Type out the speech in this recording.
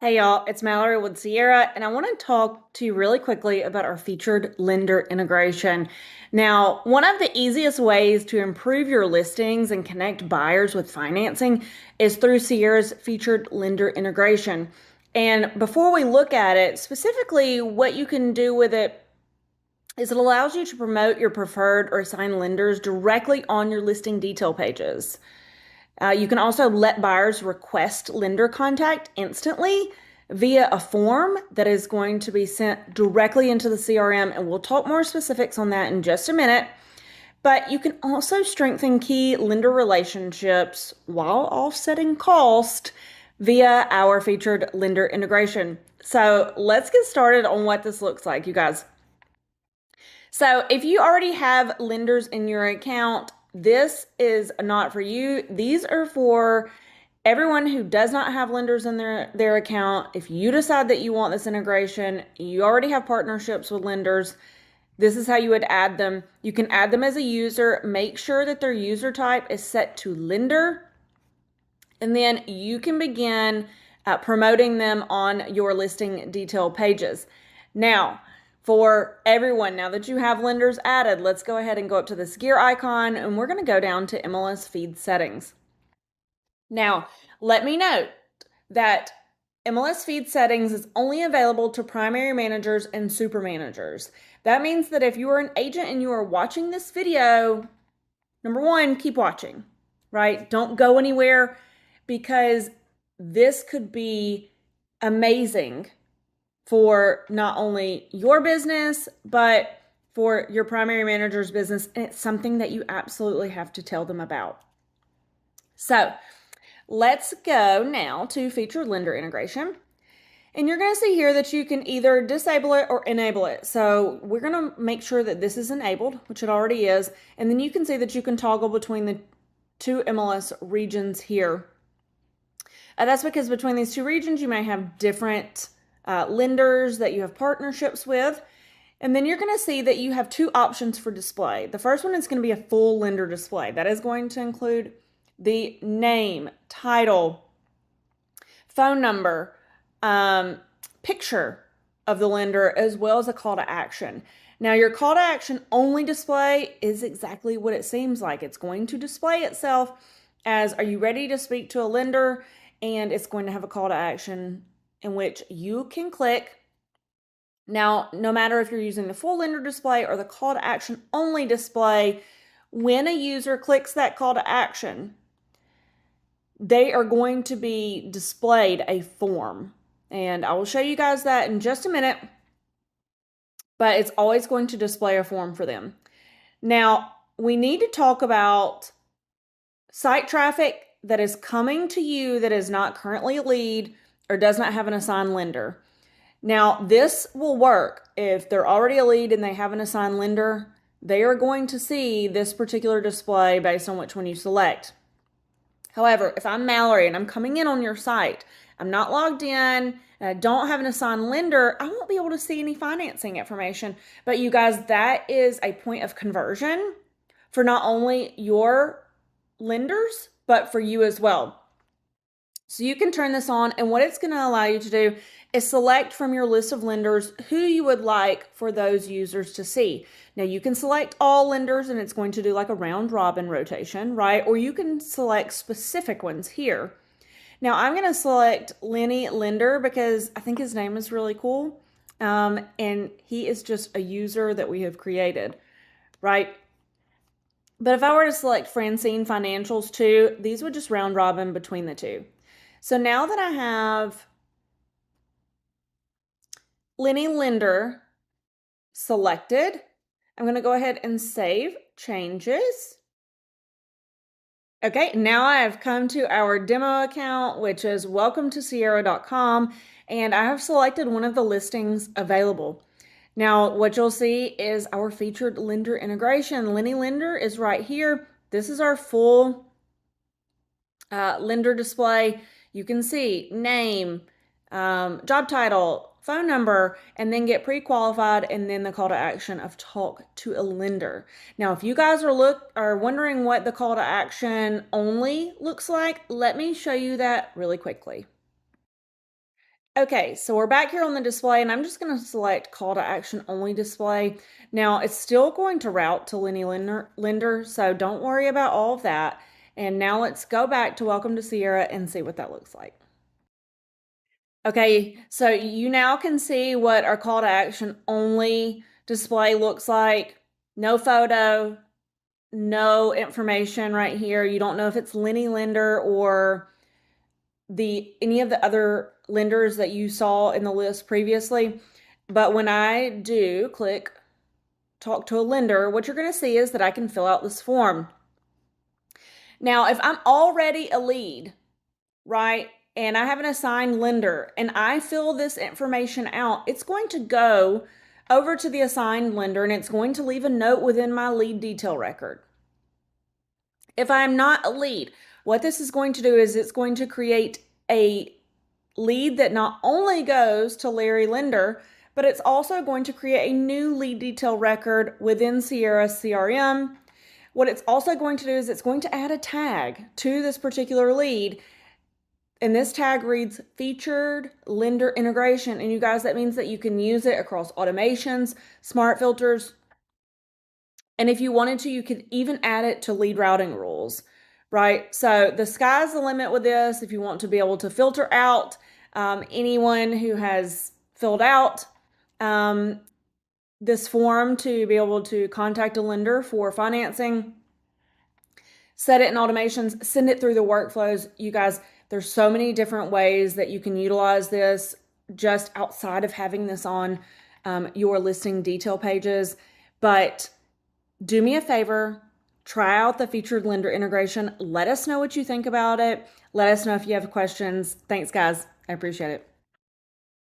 Hey y'all, it's Mallory with Sierra, and I want to talk to you really quickly about our featured lender integration. Now, one of the easiest ways to improve your listings and connect buyers with financing is through Sierra's featured lender integration. And before we look at it, specifically what you can do with it is it allows you to promote your preferred or assigned lenders directly on your listing detail pages. You can also let buyers request lender contact instantly via a form that is going to be sent directly into the CRM, and we'll talk more specifics on that in just a minute. But you can also strengthen key lender relationships while offsetting cost via our featured lender integration. So let's get started on what this looks like, you guys. So if you already have lenders in your account, this is not for you. These are for everyone who does not have lenders in their account. If you decide that you want this integration, you already have partnerships with lenders, this is how you would add them. You can add them as a user. Make sure that their user type is set to lender, and then you can begin promoting them on your listing detail pages. Now, for everyone, now that you have lenders added, let's go ahead and go up to this gear icon, and we're going to go down to MLS feed settings. Now, let me note that MLS feed settings is only available to primary managers and super managers. That means that if you are an agent and you are watching this video, number one, keep watching, right? Don't go anywhere, because this could be amazing for not only your business, but for your primary manager's business. And it's something that you absolutely have to tell them about. So let's go now to featured lender integration. And you're going to see here that you can either disable it or enable it. So we're going to make sure that this is enabled, which it already is. And then you can see that you can toggle between the two MLS regions here. That's because between these two regions, you may have different lenders that you have partnerships with. And then you're going to see that you have two options for display. The first one is going to be a full lender display. That is going to include the name, title, phone number, picture of the lender, as well as a call to action. Now, your call to action only display is exactly what it seems like. It's going to display itself as, are you ready to speak to a lender? And it's going to have a call to action in which you can click. Now, no matter if you're using the full lender display or the call to action only display, when a user clicks that call to action, they are going to be displayed a form. And I will show you guys that in just a minute, but it's always going to display a form for them. Now, we need to talk about site traffic that is coming to you that is not currently a lead or does not have an assigned lender. Now, this will work if they're already a lead and they have an assigned lender. They are going to see this particular display based on which one you select. However, if I'm Mallory and I'm coming in on your site, I'm not logged in, and I don't have an assigned lender, I won't be able to see any financing information. But you guys, that is a point of conversion for not only your lenders, but for you as well. So you can turn this on, and what it's going to allow you to do is select from your list of lenders who you would like for those users to see. Now, you can select all lenders, and it's going to do like a round robin rotation, right? Or you can select specific ones here. Now, I'm going to select Lenny Lender because I think his name is really cool. And he is just a user that we have created, right? But if I were to select Francine Financials too, these would just round robin between the two. So now that I have Lenny Lender selected, I'm going to go ahead and save changes. Okay, now I have come to our demo account, which is welcome to Sierra.com, and I have selected one of the listings available. Now, what you'll see is our featured lender integration. Lenny Lender is right here. This is our full lender display. You can see name, job title, phone number, and then get pre-qualified, and then the call to action of talk to a lender. Now, if you guys are wondering what the call to action only looks like, let me show you that really quickly. Okay, so we're back here on the display, and I'm just going to select call to action only display. Now, it's still going to route to Lenny Linder, so don't worry about all of that. And now let's go back to Welcome to Sierra and see what that looks like. Okay, so you now can see what our call to action only display looks like. No photo, no information right here. You don't know if it's Lenny Linder or any of the other lenders that you saw in the list previously. But when I do click talk to a lender, what you're going to see is that I can fill out this form. Now, if I'm already a lead, right, and I have an assigned lender and I fill this information out, it's going to go over to the assigned lender and it's going to leave a note within my lead detail record. If I'm not a lead, what this is going to do is it's going to create a lead that not only goes to Larry Linder, but it's also going to create a new lead detail record within Sierra CRM. What it's also going to do is it's going to add a tag to this particular lead. And this tag reads featured lender integration. And you guys, that means that you can use it across automations, smart filters. And if you wanted to, you could even add it to lead routing rules, right? So the sky's the limit with this. If you want to be able to filter out anyone who has filled out this form to be able to contact a lender for financing, set it in automations, send it through the workflows. You guys, there's so many different ways that you can utilize this just outside of having this on your listing detail pages. But do me a favor, try out the featured lender integration. Let us know what you think about it. Let us know if you have questions. Thanks, guys. I appreciate it.